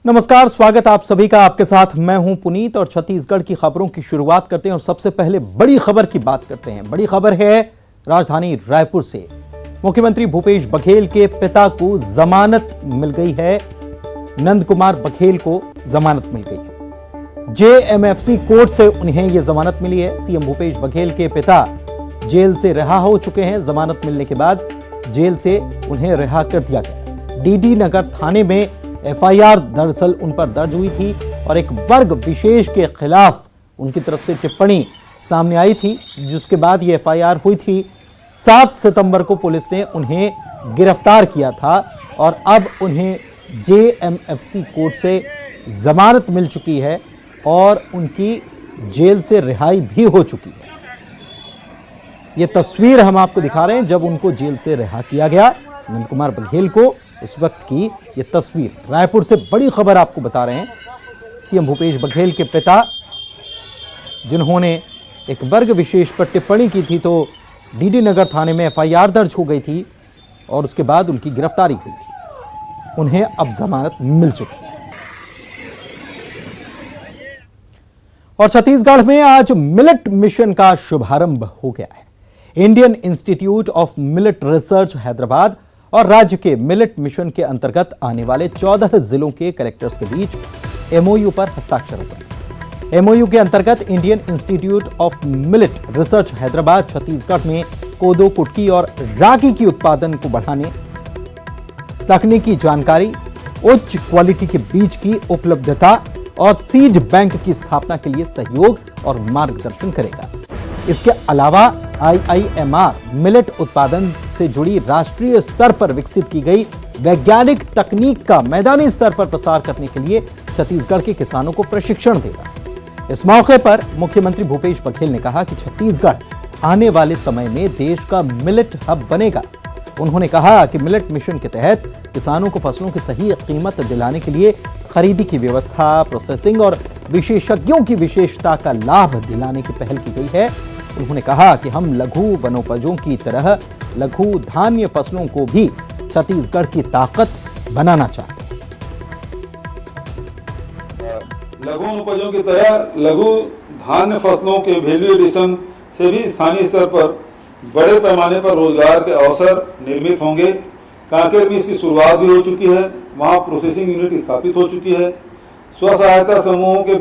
नमस्कार, स्वागत आप सभी का। आपके साथ मैं हूं पुनीत और छत्तीसगढ़ की खबरों की शुरुआत करते हैं और सबसे पहले बड़ी खबर की बात करते हैं। बड़ी खबर है राजधानी रायपुर से। मुख्यमंत्री भूपेश बघेल के पिता को जमानत मिल गई है। नंद कुमार बघेल को जमानत मिल गई है। जेएमएफसी कोर्ट से उन्हें यह जमानत मिली है। सीएम भूपेश बघेल के पिता जेल से रिहा हो चुके हैं। जमानत मिलने के बाद जेल से उन्हें रिहा कर दिया गया। डीडी नगर थाने में एफआईआर दरअसल उन पर दर्ज हुई थी और एक वर्ग विशेष के खिलाफ उनकी तरफ से टिप्पणी सामने आई थी, जिसके बाद ये एफआईआर हुई थी। 7 सितंबर को पुलिस ने उन्हें गिरफ्तार किया था और अब उन्हें जेएमएफसी कोर्ट से जमानत मिल चुकी है और उनकी जेल से रिहाई भी हो चुकी है। ये तस्वीर हम आपको दिखा रहे हैं जब उनको जेल से रिहा किया गया नंद कुमार बघेल को। इस वक्त की ये तस्वीर रायपुर से बड़ी खबर आपको बता रहे हैं। सीएम भूपेश बघेल के पिता जिन्होंने एक वर्ग विशेष पर टिप्पणी की थी, तो डीडी नगर थाने में एफआईआर दर्ज हो गई थी और उसके बाद उनकी गिरफ्तारी हुई थी। उन्हें अब जमानत मिल चुकी है। और छत्तीसगढ़ में आज मिलेट मिशन का शुभारंभ हो गया है। Indian Institute of Millet research Hyderabad और राज्य के मिलेट मिशन के अंतर्गत आने वाले 14 जिलों के कलेक्टर्स के बीच एमओयू पर हस्ताक्षर हुए। एमओयू के अंतर्गत Indian Institute of Millet research Hyderabad Chhattisgarh में कोदो, कुटकी और रागी की उत्पादन को बढ़ाने, तकनीकी जानकारी, उच्च क्वालिटी के बीज की उपलब्धता और सीड बैंक की स्थापना के लिए सहयोग और मार्गदर्शन करेगा। इसके अलावा आईआईएमआर मिलेट उत्पादन से जुड़ी राष्ट्रीय स्तर पर विकसित की गई वैज्ञानिक तकनीक का मैदानी स्तर पर प्रसार करने के लिए छत्तीसगढ़ के किसानों को प्रशिक्षण देगा। इस मौके पर मुख्यमंत्री भूपेश बघेल ने कहा कि छत्तीसगढ़ आने वाले समय में देश का मिलेट हब बनेगा। उन्होंने कहा कि मिलेट मिशन के तहत किसानों को फसलों की सही कीमत दिलाने के लिए खरीदी की व्यवस्था, प्रोसेसिंग और विशेषज्ञों की विशेषता का लाभ दिलाने की पहल की गई है। उन्होंने कहा कि हम लघु वनोपजों की तरह लघु धान्य फसलों को भी छत्तीसगढ़ की ताकत बनाना चाहते हैं। लघु वनोपजों की तरह लघु धान्य फसलों के वैल्यू एडिशन से भी स्थानीय स्तर पर बड़े पैमाने पर रोजगार के अवसर निर्मित होंगे। कांकेर में इसकी शुरुआत भी हो चुकी है, वहां प्रोसेसिंग यूनिट स्थापित हो चुकी है। स्व सहायता समूहों के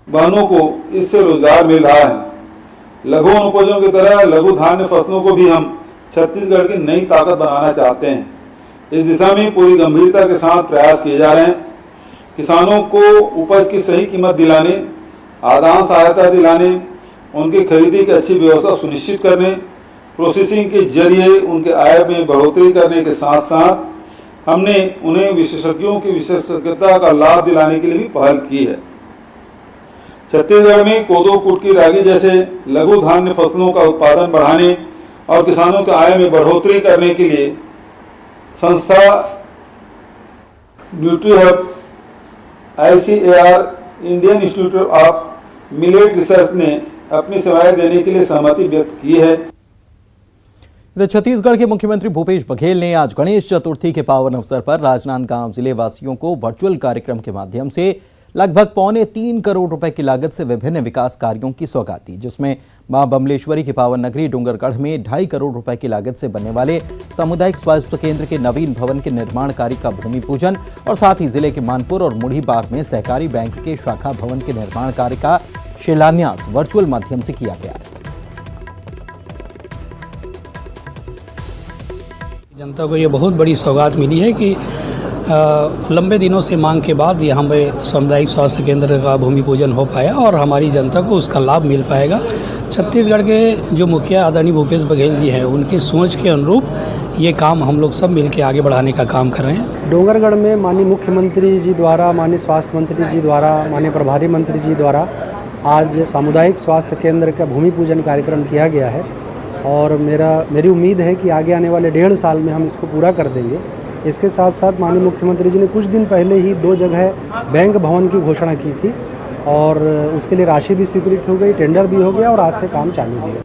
बहनों को इससे रोजगार मिल रहा है। लघु वनोपजों की तरह लघु धान्य फसलों को भी हम छत्तीसगढ़ की नई ताकत बनाना चाहते हैं। इस दिशा में पूरी गंभीरता के साथ प्रयास किए जा रहे हैं। किसानों को उपज की सही कीमत दिलाने, आदान सहायता दिलाने, उनकी खरीदी की अच्छी व्यवस्था सुनिश्चित करने, प्रोसेसिंग के जरिए उनके आय में बढ़ोतरी करने के साथ साथ हमने उन्हें विशेषज्ञों की विशेषज्ञता का लाभ दिलाने के लिए भी पहल की है। छत्तीसगढ़ में कोदो, कुटकी, रागी जैसे लघु धान्य फसलों का उत्पादन बढ़ाने और किसानों के आय में बढ़ोतरी करने के लिए संस्था Nutrihub, ICAR, Indian Institute of Millet Research ने अपनी सेवाएं देने के लिए सहमति व्यक्त की है। इधर छत्तीसगढ़ के मुख्यमंत्री भूपेश बघेल ने आज गणेश चतुर्थी के पावन अवसर पर राजनांदगांव जिले वासियों को वर्चुअल कार्यक्रम के माध्यम से लगभग 3.25 करोड़ रुपए की लागत से विभिन्न विकास कार्यों की सौगात दी, जिसमें मां बमलेश्वरी की पावन नगरी डोंगरगढ़ में 2.5 करोड़ रुपए की लागत से बनने वाले सामुदायिक स्वास्थ्य केंद्र के नवीन भवन के निर्माण कार्य का भूमि पूजन और साथ ही जिले के मानपुर और मुढ़ीबार में सहकारी बैंक के शाखा भवन के निर्माण कार्य का शिलान्यास वर्चुअल माध्यम से किया गया। जनता को ये बहुत बड़ी सौगात मिली है कि लंबे दिनों से मांग के बाद यहाँ पे सामुदायिक स्वास्थ्य केंद्र का भूमि पूजन हो पाया और हमारी जनता को उसका लाभ मिल पाएगा। छत्तीसगढ़ के जो मुखिया आदरणीय भूपेश बघेल जी हैं, उनकी सोच के अनुरूप ये काम हम लोग सब मिल के आगे बढ़ाने का काम कर रहे हैं। डोंगरगढ़ में माननीय मुख्यमंत्री जी द्वारा, माननीय स्वास्थ्य मंत्री जी द्वारा, माननीय प्रभारी मंत्री जी द्वारा आज सामुदायिक स्वास्थ्य केंद्र का भूमि पूजन कार्यक्रम किया गया है और मेरी उम्मीद है कि आगे आने वाले 1.5 साल में हम इसको पूरा कर देंगे। इसके साथ साथ माननीय मुख्यमंत्री जी ने कुछ दिन पहले ही 2 जगह बैंक भवन की घोषणा की थी और उसके लिए राशि भी स्वीकृत हो गई, टेंडर भी हो गया और आज से काम चालू हो गया।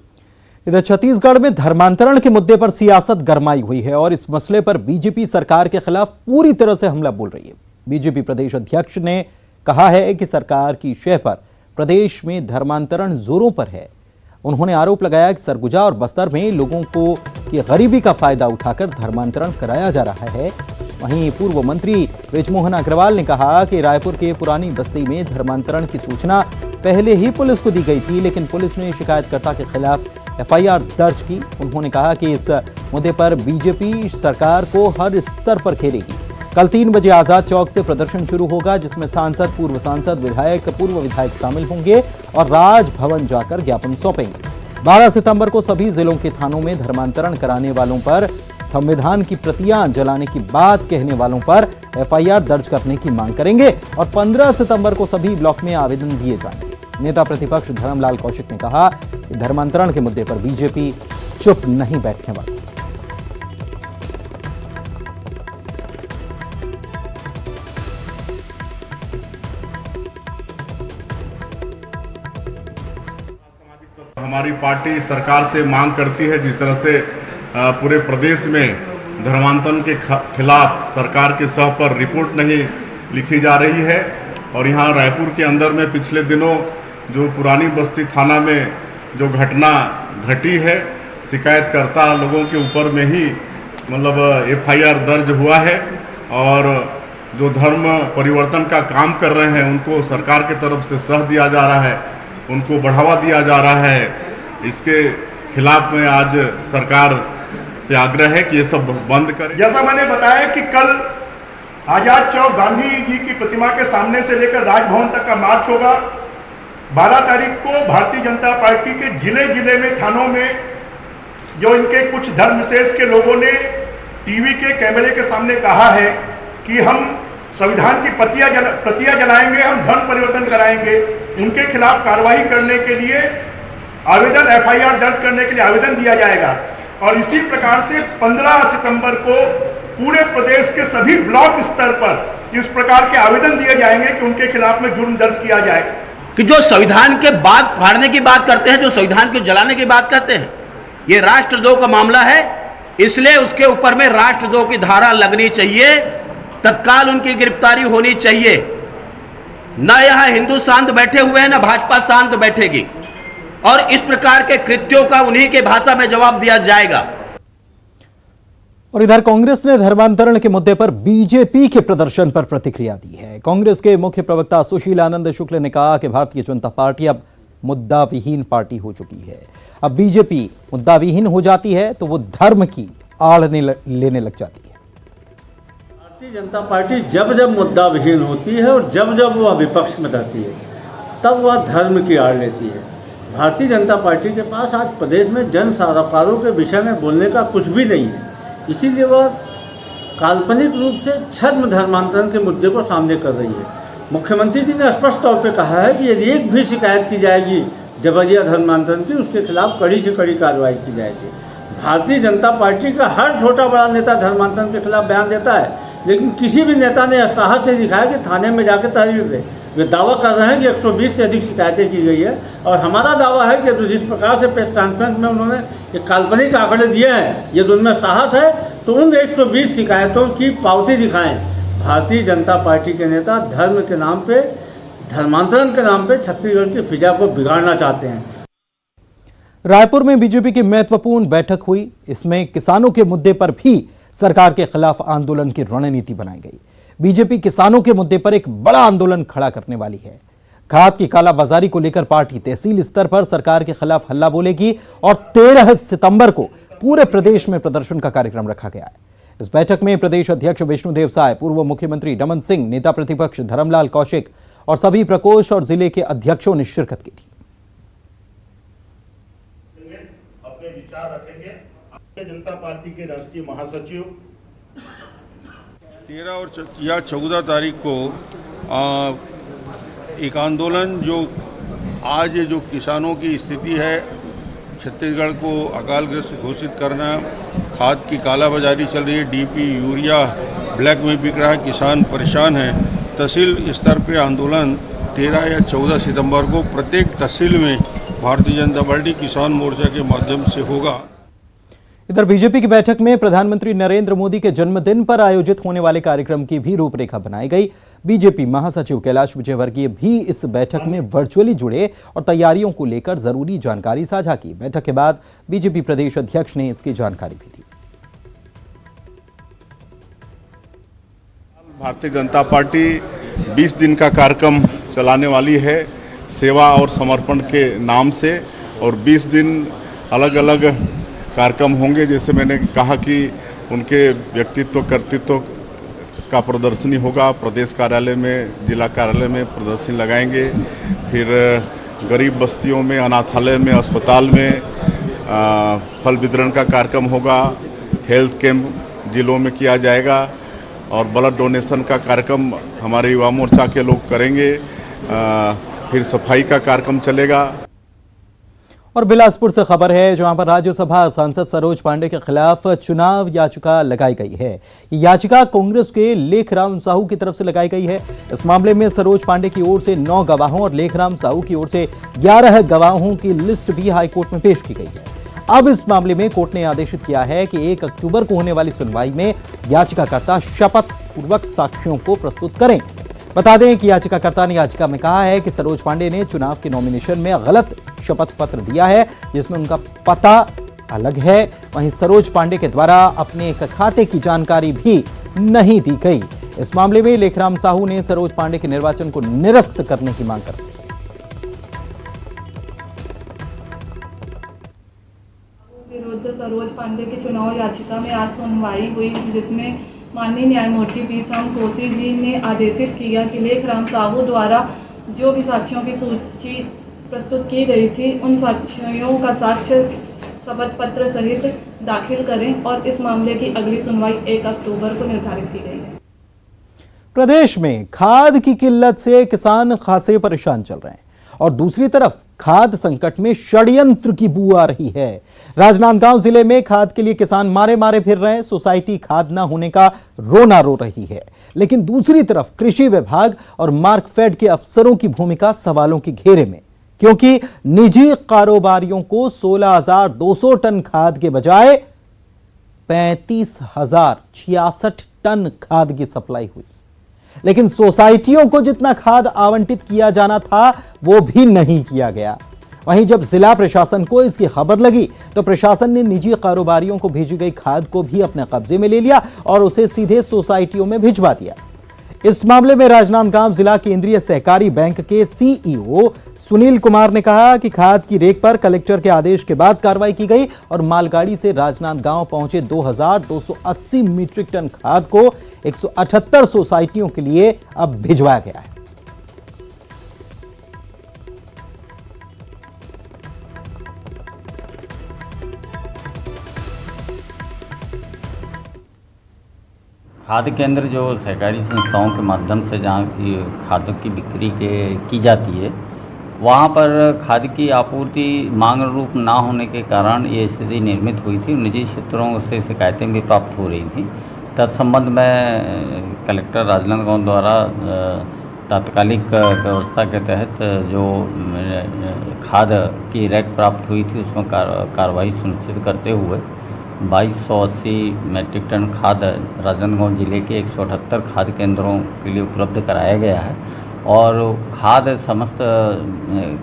इधर छत्तीसगढ़ में धर्मांतरण के मुद्दे पर सियासत गरमाई हुई है और इस मसले पर बीजेपी सरकार के खिलाफ पूरी तरह से हमला बोल रही है। बीजेपी प्रदेश अध्यक्ष ने कहा है कि सरकार की शह पर प्रदेश में धर्मांतरण जोरों पर है। उन्होंने आरोप लगाया कि सरगुजा और बस्तर में लोगों को की गरीबी का फायदा उठाकर धर्मांतरण कराया जा रहा है। वहीं पूर्व मंत्री बृजमोहन अग्रवाल ने कहा कि रायपुर के पुरानी बस्ती में धर्मांतरण की सूचना पहले ही पुलिस को दी गई थी, लेकिन पुलिस ने शिकायतकर्ता के खिलाफ एफआईआर दर्ज की। उन्होंने कहा कि इस मुद्दे पर बीजेपी सरकार को हर स्तर पर घेरेगी। कल 3 बजे आजाद चौक से प्रदर्शन शुरू होगा, जिसमें सांसद, पूर्व सांसद, विधायक, पूर्व विधायक शामिल होंगे और राजभवन जाकर ज्ञापन सौंपेंगे। 12 सितंबर को सभी जिलों के थानों में धर्मांतरण कराने वालों पर, संविधान की प्रतियां जलाने की बात कहने वालों पर एफआईआर दर्ज करने की मांग करेंगे और 15 सितंबर को सभी ब्लॉक में आवेदन दिए जाएंगे। नेता प्रतिपक्ष धर्मलाल कौशिक ने कहा कि धर्मांतरण के मुद्दे पर बीजेपी चुप नहीं बैठने वाली। हमारी पार्टी सरकार से मांग करती है, जिस तरह से पूरे प्रदेश में धर्मांतरण के खिलाफ सरकार के सह पर रिपोर्ट नहीं लिखी जा रही है और यहाँ रायपुर के अंदर में पिछले दिनों जो पुरानी बस्ती थाना में जो घटना घटी है, शिकायतकर्ता लोगों के ऊपर में ही मतलब एफआईआर दर्ज हुआ है और जो धर्म परिवर्तन का काम कर रहे हैं उनको सरकार की तरफ से सह दिया जा रहा है, उनको बढ़ावा दिया जा रहा है। इसके खिलाफ में आज सरकार से आग्रह है कि ये सब बंद करें। जैसा मैंने बताया कि कल आजाद चौक गांधी जी की प्रतिमा के सामने से लेकर राजभवन तक का मार्च होगा। 12 तारीख को भारतीय जनता पार्टी के जिले जिले में, थानों में जो इनके कुछ धर्म विशेष के लोगों ने टीवी के कैमरे के सामने कहा है कि हम संविधान की प्रतियां जलाएंगे, हम धर्म परिवर्तन कराएंगे, उनके खिलाफ कार्रवाई करने के लिए आवेदन, एफआईआर दर्ज करने के लिए आवेदन दिया जाएगा। और इसी प्रकार से 15 सितंबर को पूरे प्रदेश के सभी ब्लॉक स्तर पर इस प्रकार के आवेदन दिए जाएंगे कि उनके खिलाफ में जुर्म दर्ज किया जाए। कि जो संविधान के बाद फाड़ने की बात करते हैं, जो संविधान को जलाने की बात करते हैं, ये राष्ट्रद्रोह का मामला है, इसलिए उसके ऊपर में राष्ट्रद्रोह की धारा लगनी चाहिए, तत्काल उनकी गिरफ्तारी होनी चाहिए। न यहां हिंदू शांत बैठे हुए हैं, न भाजपा शांत बैठेगी और इस प्रकार के कृत्यों का उन्हीं के भाषा में जवाब दिया जाएगा। और इधर कांग्रेस ने धर्मांतरण के मुद्दे पर बीजेपी के प्रदर्शन पर प्रतिक्रिया दी है। कांग्रेस के मुख्य प्रवक्ता सुशील आनंद शुक्ल ने कहा कि भारतीय जनता पार्टी अब मुद्दा विहीन पार्टी हो चुकी है। अब बीजेपी मुद्दा विहीन हो जाती है तो वो धर्म की आड़ लेने लग जाती है। भारतीय जनता पार्टी जब जब मुद्दा विहीन होती है और जब जब वह विपक्ष में रहती है, तब वह धर्म की आड़ लेती है। भारतीय जनता पार्टी के पास आज प्रदेश में जन सरोकारों के विषय में बोलने का कुछ भी नहीं है, इसीलिए वह काल्पनिक रूप से छद्म धर्मांतरण के मुद्दे को सामने कर रही है। मुख्यमंत्री जी ने स्पष्ट तौर पे कहा है कि यदि एक भी शिकायत की जाएगी जबरिया धर्मांतरण की, उसके खिलाफ कड़ी से कड़ी कार्रवाई की जाएगी। भारतीय जनता पार्टी का हर छोटा बड़ा नेता धर्मांतरण के खिलाफ बयान देता है, लेकिन किसी भी नेता ने साहस नहीं दिखाया कि थाने में जाकर तहरीर दे। वे दावा कर रहे हैं कि 120 से अधिक शिकायतें की गई है और हमारा दावा है कि जिस प्रकार से प्रेस कॉन्फ्रेंस में उन्होंने एक काल्पनिक आंकड़े दिए हैं, यदि उनमें साहस है तो उन 120 शिकायतों की पावती दिखाएं। भारतीय जनता पार्टी के नेता धर्म के नाम पे, धर्मांतरण के नाम पे छत्तीसगढ़ की फिजा को बिगाड़ना चाहते हैं। रायपुर में बीजेपी की महत्वपूर्ण बैठक हुई। इसमें किसानों के मुद्दे पर भी सरकार के खिलाफ आंदोलन की रणनीति बनाई गई। बीजेपी किसानों के मुद्दे पर एक बड़ा आंदोलन खड़ा करने वाली है। खाद की कालाबाजारी को लेकर पार्टी तहसील स्तर पर सरकार के खिलाफ हल्ला बोलेगी और 13 सितंबर को पूरे प्रदेश में प्रदर्शन का कार्यक्रम रखा गया है। इस बैठक में प्रदेश अध्यक्ष विष्णुदेव साय, पूर्व मुख्यमंत्री रमन सिंह, नेता प्रतिपक्ष धर्मलाल कौशिक और सभी प्रकोष्ठ और जिले के अध्यक्षों ने शिरकत की थी। अपने विचार रखेंगे। भारतीय जनता पार्टी के राष्ट्रीय महासचिव 13 और 14 तारीख को एक आंदोलन जो आज जो किसानों की स्थिति है, छत्तीसगढ़ को अकालग्रस्त घोषित करना, खाद की कालाबाजारी चल रही है, डीपी यूरिया ब्लैक में बिक रहा है, किसान परेशान है। तहसील स्तर पे आंदोलन 13 या 14 सितंबर को प्रत्येक तहसील में भारतीय जनता पार्टी किसान मोर्चा के माध्यम से होगा। इधर बीजेपी की बैठक में प्रधानमंत्री नरेंद्र मोदी के जन्मदिन पर आयोजित होने वाले कार्यक्रम की भी रूपरेखा बनाई गई। बीजेपी महासचिव कैलाश विजयवर्गीय भी इस बैठक में वर्चुअली जुड़े और तैयारियों को लेकर जरूरी जानकारी साझा की। बैठक के बाद बीजेपी प्रदेश अध्यक्ष ने इसकी जानकारी भी दी। भारतीय जनता पार्टी 20 दिन का कार्यक्रम चलाने वाली है सेवा और समर्पण के नाम से, और 20 दिन अलग अलग कार्यक्रम होंगे। जैसे मैंने कहा कि उनके व्यक्तित्व कर्तृत्व का प्रदर्शनी होगा, प्रदेश कार्यालय में, जिला कार्यालय में प्रदर्शनी लगाएंगे। फिर गरीब बस्तियों में, अनाथालय में, अस्पताल में फल वितरण का कार्यक्रम होगा। हेल्थ कैंप जिलों में किया जाएगा और ब्लड डोनेशन का कार्यक्रम हमारे युवा मोर्चा के लोग करेंगे। फिर सफाई का कार्यक्रम चलेगा। और बिलासपुर से खबर है, जहां पर राज्यसभा सांसद सरोज पांडे के खिलाफ चुनाव याचिका लगाई गई है। ये याचिका कांग्रेस के लेखराम साहू की तरफ से लगाई गई है। इस मामले में सरोज पांडे की ओर से 9 गवाहों और लेखराम साहू की ओर से 11 गवाहों की लिस्ट भी हाईकोर्ट में पेश की गई है। अब इस मामले में कोर्ट ने आदेशित किया है कि 1 अक्टूबर को होने वाली सुनवाई में याचिकाकर्ता शपथ पूर्वक साक्ष्यों को प्रस्तुत करें। बता दें कि याचिकाकर्ता ने याचिका में कहा है कि सरोज पांडे ने चुनाव के नॉमिनेशन में गलत शपथ पत्र दिया है, जिसमें उनका पता अलग है। वहीं सरोज पांडे के द्वारा अपने एक खाते की जानकारी भी नहीं दी गई। इस मामले में लेखराम साहू ने सरोज पांडे के निर्वाचन को निरस्त करने की मांग कर दी। विरुद्ध सरोज पांडे की चुनाव याचिका में आज सुनवाई हुई, जिसमें माननीय न्यायमूर्ति पी.सी. कोसी जी ने आदेशित किया कि लेखराम साहू द्वारा जो भी साक्ष्यों की सूची प्रस्तुत की गई थी, उन साक्ष्यों का साक्ष्य शपथ पत्र सहित दाखिल करें और इस मामले की अगली सुनवाई 1 अक्टूबर को निर्धारित की गई है। प्रदेश में खाद की किल्लत से किसान खासे परेशान चल रहे हैं और दूसरी तरफ खाद संकट में षड्यंत्र की बू आ रही है। राजनांदगांव जिले में खाद के लिए किसान मारे मारे फिर रहे हैं। सोसाइटी खाद न होने का रोना रो रही है, लेकिन दूसरी तरफ कृषि विभाग और मार्कफेड के अफसरों की भूमिका सवालों के घेरे में, क्योंकि निजी कारोबारियों को 16,200 टन खाद के बजाय 35,066 टन खाद की सप्लाई हुई, लेकिन सोसाइटियों को जितना खाद आवंटित किया जाना था वो भी नहीं किया गया। वहीं जब जिला प्रशासन को इसकी खबर लगी तो प्रशासन ने निजी कारोबारियों को भेजी गई खाद को भी अपने कब्जे में ले लिया और उसे सीधे सोसाइटियों में भिजवा दिया। इस मामले में राजनांदगांव जिला केंद्रीय सहकारी बैंक के सीईओ सुनील कुमार ने कहा कि खाद की रेक पर कलेक्टर के आदेश के बाद कार्रवाई की गई और मालगाड़ी से राजनांदगांव पहुंचे 2,280 मीट्रिक टन खाद को 178 सोसाइटियों के लिए अब भिजवाया गया है। खाद्य केंद्र जो सहकारी संस्थाओं के माध्यम से जहाँ खादों की बिक्री की जाती है, वहाँ पर खाद की आपूर्ति मांग रूप ना होने के कारण ये स्थिति निर्मित हुई थी। निजी क्षेत्रों से शिकायतें भी प्राप्त हो रही थी। तत्संबंध में कलेक्टर राजनांदगांव द्वारा तात्कालिक व्यवस्था के तहत जो खाद की रैक प्राप्त हुई थी उसमें कार्रवाई सुनिश्चित करते हुए 2280 मैट्रिक टन खाद राजनांदगांव जिले के 178 खाद केंद्रों के लिए उपलब्ध कराया गया है और खाद समस्त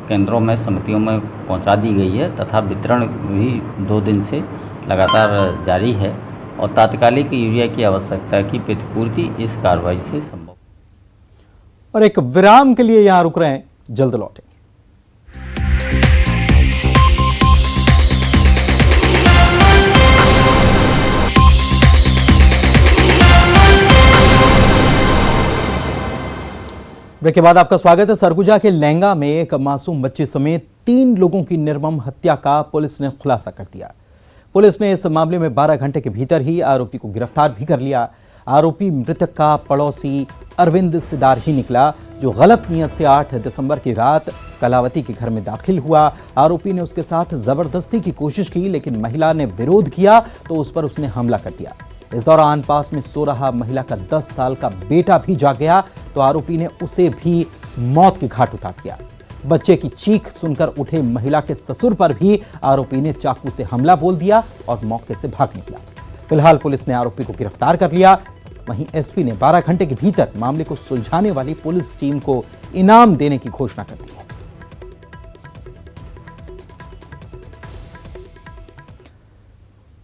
केंद्रों में समितियों में पहुंचा दी गई है तथा वितरण भी 2 दिन से लगातार जारी है और तात्कालिक यूरिया की आवश्यकता की प्रतिपूर्ति इस कार्रवाई से संभव। और एक विराम के लिए यहां रुक रहे हैं, जल्द लौटेंगे। ब्रेक के बाद आपका स्वागत है। सरगुजा के लहंगा में एक मासूम बच्चे समेत 3 लोगों की निर्मम हत्या का पुलिस ने खुलासा कर दिया। पुलिस ने इस मामले में 12 घंटे के भीतर ही आरोपी को गिरफ्तार भी कर लिया। आरोपी मृतक का पड़ोसी अरविंद सिदार ही निकला, जो गलत नियत से 8 दिसंबर की रात कलावती के घर में दाखिल हुआ। आरोपी ने उसके साथ जबरदस्ती की कोशिश की, लेकिन महिला ने विरोध किया तो उस पर उसने हमला कर दिया। इस दौरान पास में सो रहा महिला का 10 साल का बेटा भी जाग गया तो आरोपी ने उसे भी मौत के घाट उतार दिया। बच्चे की चीख सुनकर उठे महिला के ससुर पर भी आरोपी ने चाकू से हमला बोल दिया और मौके से भाग निकला। फिलहाल पुलिस ने आरोपी को गिरफ्तार कर लिया। वहीं एसपी ने 12 घंटे के भीतर मामले को सुलझाने वाली पुलिस टीम को इनाम देने की घोषणा कर दी है।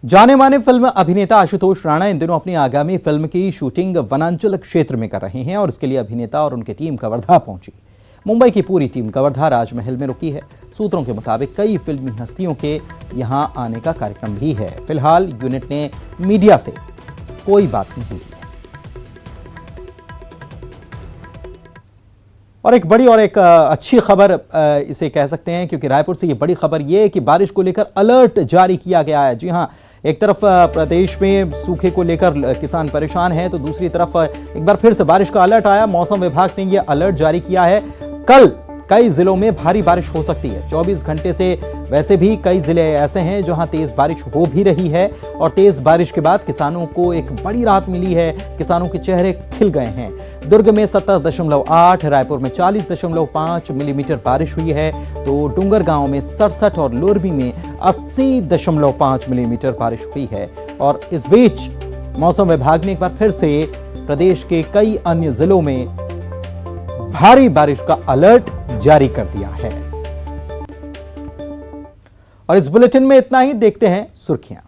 जाने माने फिल्म अभिनेता आशुतोष राणा इन दिनों अपनी आगामी फिल्म की शूटिंग वनांचल क्षेत्र में कर रहे हैं और इसके लिए अभिनेता और उनकी टीम कवर्धा पहुंची। मुंबई की पूरी टीम कवर्धा राजमहल में रुकी है। सूत्रों के मुताबिक कई फिल्मी हस्तियों के यहां आने का कार्यक्रम भी है। फिलहाल यूनिट ने मीडिया से कोई बात नहीं की है। और एक बड़ी और एक अच्छी खबर इसे कह सकते हैं, क्योंकि रायपुर से ये बड़ी खबर ये है कि बारिश को लेकर अलर्ट जारी किया गया है। जी हां, एक तरफ प्रदेश में सूखे को लेकर किसान परेशान हैं, तो दूसरी तरफ एक बार फिर से बारिश का अलर्ट आया। मौसम विभाग ने यह अलर्ट जारी किया है। कल कई जिलों में भारी बारिश हो सकती है। 24 घंटे से वैसे भी कई जिले ऐसे हैं जहां तेज बारिश हो भी रही है और तेज बारिश के बाद किसानों को एक बड़ी राहत मिली है। किसानों के चेहरे खिल गए हैं। दुर्ग में 17.8, रायपुर में 40.5 मिलीमीटर बारिश हुई है, तो डूंगरगांव में 67 और लोरबी में 80.5 मिलीमीटर बारिश हुई है। और इस बीच मौसम विभाग ने एक बार फिर से प्रदेश के कई अन्य जिलों में भारी बारिश का अलर्ट जारी कर दिया है। और इस बुलेटिन में इतना ही। देखते हैं सुर्खियां।